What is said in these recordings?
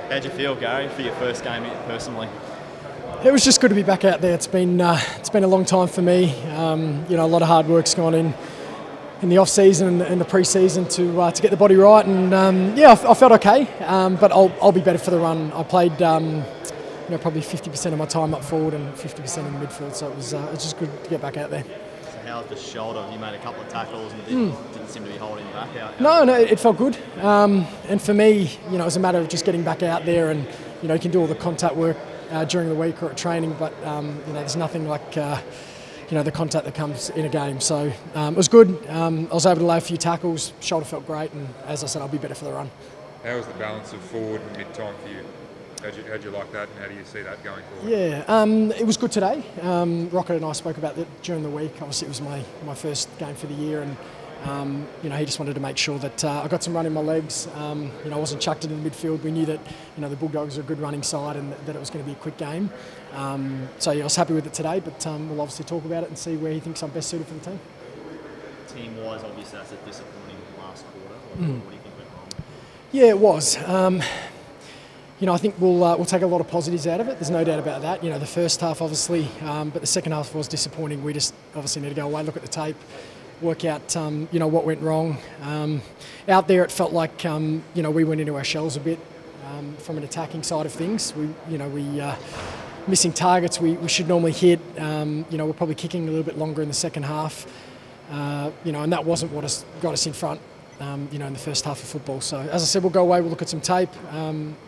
How'd you feel, Gary, for your first game personally? It was just good to be back out there. It's been a long time for me. A lot of hard work's gone in the off season and the pre-season to get the body right, and I felt okay. But I'll be better for the run. I played probably 50% of my time up forward and 50% in the midfield, so it was just good to get back out there. So how's the shoulder? You made a couple of tackles and didn't seem to be holding back out. No, it felt good. And for me, it was a matter of just getting back out there, and you can do all the contact work during the week or at training, but there's nothing like the contact that comes in a game. So it was good. I was able to lay a few tackles. Shoulder felt great, and as I said, I'll be better for the run. How was the balance of forward and mid-time for you? How'd you like that, and how do you see that going forward? Yeah, it was good today. Rocket and I spoke about that during the week. Obviously, it was my first game for the year, and he just wanted to make sure that I got some run in my legs. I wasn't chucked into the midfield. We knew that the Bulldogs are a good running side and that it was going to be a quick game. I was happy with it today, but we'll obviously talk about it and see where he thinks I'm best suited for the team. Team-wise, obviously that's a disappointing last quarter. What do you think went wrong? Yeah, it was. I think we'll take a lot of positives out of it. There's no doubt about that. The first half, obviously, but the second half was disappointing. We just obviously need to go away, look at the tape, work out, what went wrong. Out there, it felt like, we went into our shells a bit from an attacking side of things. We missing targets we should normally hit. We're probably kicking a little bit longer in the second half. And that wasn't what got us in front. In the first half of football. So as I said, we'll go away, we'll look at some tape,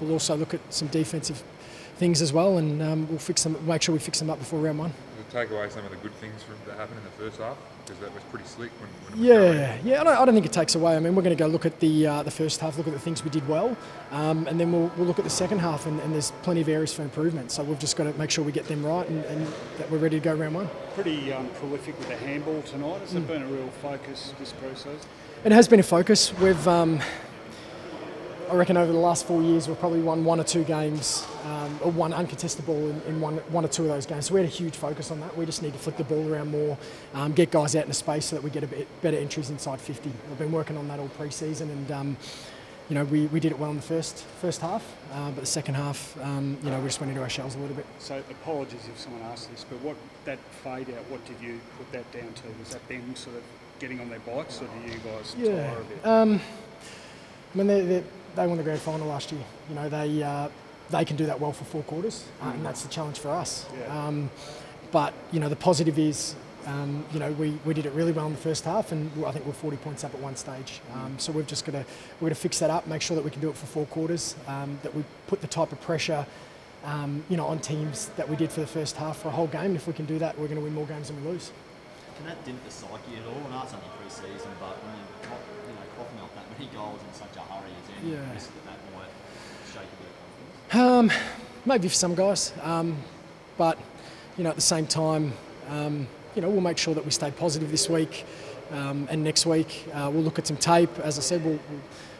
we'll also look at some defensive things as well, and we'll fix them, make sure we fix them up before round one. Does it take away some of the good things that happened in the first half? Because that was pretty slick when I don't think it takes away. I mean, we're going to go look at the first half, look at the things we did well, and then we'll look at the second half, and there's plenty of areas for improvement. So we've just got to make sure we get them right and that we're ready to go round one. Pretty prolific with the handball tonight. Has it been a real focus this pre-season? It has been a focus. We've, I reckon, over the last 4 years, we've probably won 1 or 2 games, or one uncontested ball in one or two of those games. So we had a huge focus on that. We just need to flick the ball around more, get guys out into space so that we get a bit better entries inside 50. We've been working on that all pre-season, and we did it well in the first half, but the second half, we just went into our shells a little bit. So apologies if someone asked this, but that fade out, what did you put that down to? Was that them sort of getting on their bikes, or do you guys tire a bit? I mean, they won the grand final last year. They can do that well for 4 quarters, and that's the challenge for us. Yeah. But the positive is, we did it really well in the first half, and I think we're 40 points up at one stage. So we're going to fix that up, make sure that we can do it for 4 quarters, that we put the type of pressure, on teams that we did for the first half for a whole game. And if we can do that, we're going to win more games than we lose. Can that dent the psyche at all? I know it's only pre-season, but when you're coughing up that many goals in such a hurry, is there any risk that might shake a bit of confidence? Maybe for some guys, but at the same time, we'll make sure that we stay positive this week and next week. We'll look at some tape. As I said, we'll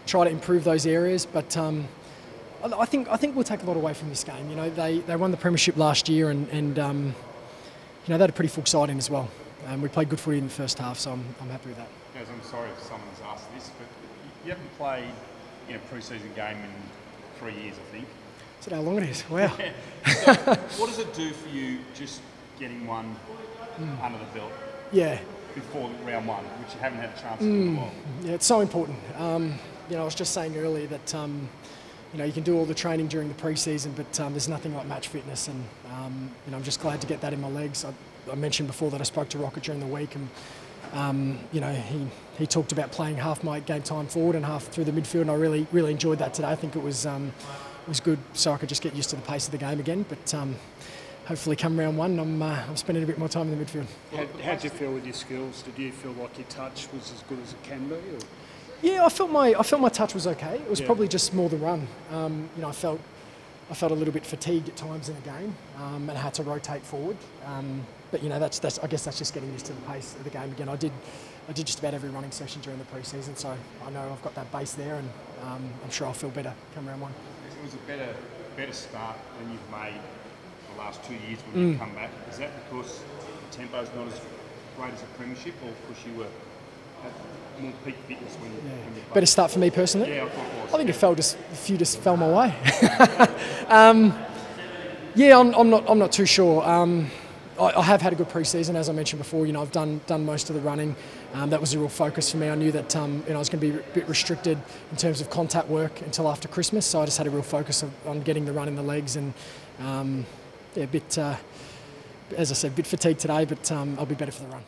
try to improve those areas, but I think we'll take a lot away from this game. They won the premiership last year, and they had a pretty full side in as well. We played good footy in the first half, so I'm happy with that. Guys, I'm sorry if someone's asked this, but you haven't played in a pre-season game in 3 years, I think. Is that how long it is? Wow. So what does it do for you just getting one under the belt? Yeah. Before round one, which you haven't had a chance to do in a while? Yeah, it's so important. I was just saying earlier that you can do all the training during the pre-season, but there's nothing like match fitness, and I'm just glad to get that in my legs. I mentioned before that I spoke to Rocket during the week, and he talked about playing half my game time forward and half through the midfield, and I really enjoyed that today. I think it was good, so I could just get used to the pace of the game again. But hopefully, come round one, I'm spending a bit more time in the midfield. How did you feel with your skills? Did you feel like your touch was as good as it can be? Or? Yeah, I felt my touch was okay. It was probably just more the run. I felt a little bit fatigued at times in the game, and I had to rotate forward. But that's I guess that's just getting used to the pace of the game again. I did just about every running session during the pre-season, so I know I've got that base there, and I'm sure I'll feel better come round one. It was a better start than you've made the last 2 years when you come back. Is that because the tempo's not as great as a premiership, or because you were at more peak fitness when you play? Better start for me personally? Yeah, I thought it was. I think a few just fell my way. Yeah, I'm not too sure. I have had a good pre-season, as I mentioned before. You know, I've done most of the running. That was a real focus for me. I knew that I was going to be a bit restricted in terms of contact work until after Christmas, so I just had a real focus on getting the run in the legs, and a bit, as I said, a bit fatigued today, but I'll be better for the run.